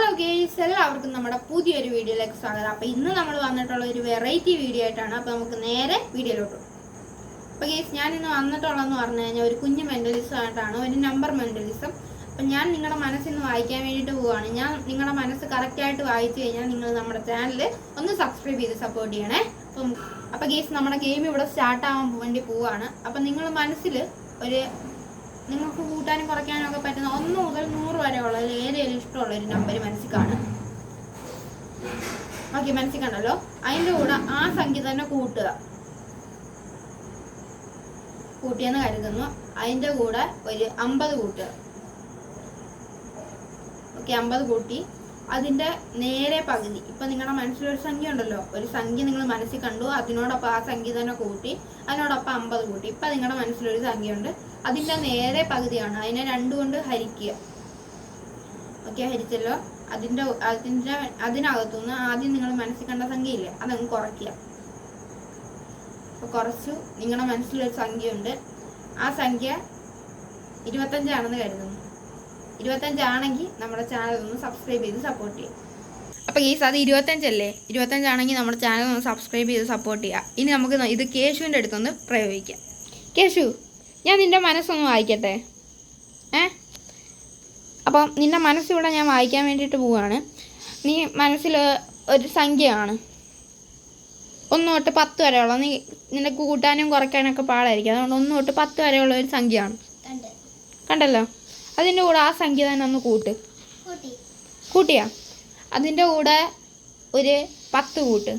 Hello guys, എല്ലാവർക്കും നമ്മുടെ പുതിയൊരു വീഡിയോയിലേക്ക് സ്വാഗതം. അപ്പോൾ ഇന്ന് നമ്മൾ വന്നിട്ടുള്ള ഒരു വെറൈറ്റി വീഡിയോ ആയിട്ടാണ്. അപ്പോൾ നമുക്ക് നേരെ വീഡിയോയിലോട്ട്. അപ്പോൾ ഗേസ്, ഞാൻ ഇന്ന് വന്നിട്ടുള്ളതെന്ന് പറഞ്ഞു കഴിഞ്ഞാൽ ഒരു കുഞ്ഞു മെൻ്റലിസം ആയിട്ടാണ്, ഒരു നമ്പർ മെൻ്റലിസം. അപ്പം ഞാൻ നിങ്ങളുടെ മനസ്സിൽ നിന്ന് വായിക്കാൻ വേണ്ടിയിട്ട് പോവുകയാണ്. ഞാൻ നിങ്ങളുടെ മനസ്സ് കറക്റ്റായിട്ട് വായിച്ചു കഴിഞ്ഞാൽ നിങ്ങൾ നമ്മുടെ ചാനൽ ഒന്ന് സബ്സ്ക്രൈബ് ചെയ്ത് സപ്പോർട്ട് ചെയ്യണേ. അപ്പോൾ ഗേസ്, നമ്മുടെ ഗെയിം ഇവിടെ സ്റ്റാർട്ടാവാൻ വേണ്ടി പോവുകയാണ്. അപ്പം നിങ്ങൾ മനസ്സിൽ ഒരു നിങ്ങൾക്ക് കൂട്ടാനും കുറയ്ക്കാനും ഒക്കെ പറ്റുന്ന 1 മുതൽ 100 വരെ ഉള്ളതിൽ ഏതെങ്കിലും ഇഷ്ടമുള്ള ഒരു നമ്പർ മനസ്സിൽ കാണും. ഓക്കെ, മനസ്സിൽ കണ്ടല്ലോ. അതിൻ്റെ കൂടെ ആ സംഖ്യ തന്നെ കൂട്ടിയെന്ന് കരുതുന്നു. അതിൻ്റെ കൂടെ ഒരു 50 കൂട്ടുക. ഓക്കെ, 50 കൂട്ടി അതിൻ്റെ നേരെ പകുതി. ഇപ്പം നിങ്ങളുടെ മനസ്സിലൊരു സംഖ്യ ഉണ്ടല്ലോ, ഒരു സംഖ്യ നിങ്ങൾ മനസ്സിൽ കണ്ടു, അതിനോടൊപ്പം ആ സംഖ്യ തന്നെ കൂട്ടി, അതിനോടൊപ്പം 50 കൂട്ടി. ഇപ്പം നിങ്ങളുടെ മനസ്സിലൊരു സംഖ്യ ഉണ്ട്, അതിൻ്റെ നേരെ പകുതിയാണ്. അതിനെ 2 കൊണ്ട് ഹരിക്കുക. ഓക്കെ, ഹരിച്ചല്ലോ. അതിനകത്തുനിന്ന് ആദ്യം നിങ്ങൾ മനസ്സിൽ കണ്ട സംഖ്യ ഇല്ലേ, അതങ്ങ് കുറയ്ക്കുക. അപ്പോൾ കുറച്ചു. നിങ്ങളുടെ മനസ്സിലൊരു സംഖ്യ ഉണ്ട്, ആ സംഖ്യ 25 ആണെന്ന് കരുതുന്നു. 25 ആണെങ്കിൽ നമ്മുടെ ചാനൽ ഒന്ന് സബ്സ്ക്രൈബ് ചെയ്ത് സപ്പോർട്ട് ചെയ്യുക. അപ്പോൾ ഗീസ്, അത് 25 അല്ലേ? 25 ആണെങ്കിൽ നമ്മുടെ ചാനൽ ഒന്ന് സബ്സ്ക്രൈബ് ചെയ്ത് സപ്പോർട്ട് ചെയ്യുക. ഇനി നമുക്ക് ഇത് കേശുവിൻ്റെ അടുത്തൊന്ന് പ്രയോഗിക്കാം. കേശു, ഞാൻ നിൻ്റെ മനസ്സൊന്ന് വായിക്കട്ടെ. അപ്പം നിൻ്റെ മനസ്സിലൂടെ ഞാൻ വായിക്കാൻ വേണ്ടിയിട്ട് പോവുകയാണ്. നീ മനസ്സിൽ ഒരു സംഖ്യയാണ് 1 തൊട്ട് 10 വരെയുള്ള. നിൻ്റെ കൂട്ടാനും കുറയ്ക്കാനൊക്കെ പാടായിരിക്കും, അതുകൊണ്ട് 1 തൊട്ട് 10 വരെയുള്ള ഒരു സംഖ്യയാണ്. കണ്ടല്ലോ. അതിൻ്റെ കൂടെ ആ സംഖ്യ തന്നെ ഒന്ന് കൂട്ടിയാ. അതിൻ്റെ കൂടെ ഒരു 10 കൂട്ട്.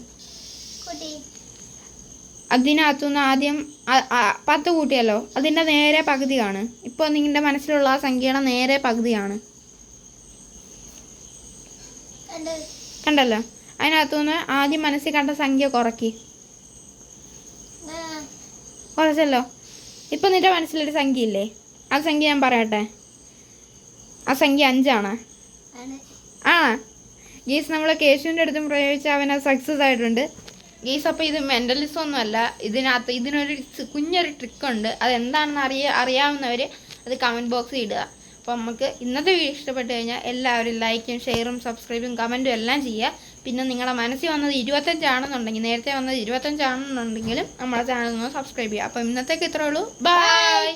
അതിനകത്തുനിന്ന് ആദ്യം 10 കൂട്ടിയല്ലോ, അതിൻ്റെ നേരെ പകുതിയാണ്. ഇപ്പോൾ നിങ്ങളുടെ മനസ്സിലുള്ള ആ സംഖ്യയുടെ നേരെ പകുതിയാണ്. കണ്ടല്ലോ. അതിനകത്തുനിന്ന് ആദ്യം മനസ്സിൽ കണ്ട സംഖ്യ കുറച്ചല്ലോ. ഇപ്പം നിൻ്റെ മനസ്സിലൊരു സംഖ്യ ഇല്ലേ, ആ സംഖ്യ ഞാൻ പറയട്ടെ. ആ സംഖ്യ 5 ആണ്. ഗീസ്, നമ്മൾ കേശുവിൻ്റെ അടുത്തും പ്രയോഗിച്ച് അവനത് സക്സസ് ആയിട്ടുണ്ട്. ഗീസ്, അപ്പോൾ ഇത് മെൻ്റലിസം ഒന്നുമല്ല. ഇതിനൊരു കുഞ്ഞൊരു ട്രിക്കുണ്ട്. അതെന്താണെന്ന് അറിയാവുന്നവർ അത് കമൻറ്റ് ബോക്സിൽ ഇടുക. അപ്പോൾ നമുക്ക് ഇന്നത്തെ വീഡിയോ ഇഷ്ടപ്പെട്ട് കഴിഞ്ഞാൽ എല്ലാവരും ലൈക്കും ഷെയറും സബ്സ്ക്രൈബും കമൻറ്റും എല്ലാം ചെയ്യുക. പിന്നെ നിങ്ങളുടെ മനസ്സിൽ വന്നത് 25 ആണെന്നുണ്ടെങ്കിൽ, നേരത്തെ വന്നത് 25 ആണെന്നുണ്ടെങ്കിലും നമ്മുടെ ചാനൽ ഒന്ന് സബ്സ്ക്രൈബ് ചെയ്യുക. അപ്പോൾ ഇന്നത്തേക്ക് ഇത്രേ ഉള്ളൂ. ബൈ.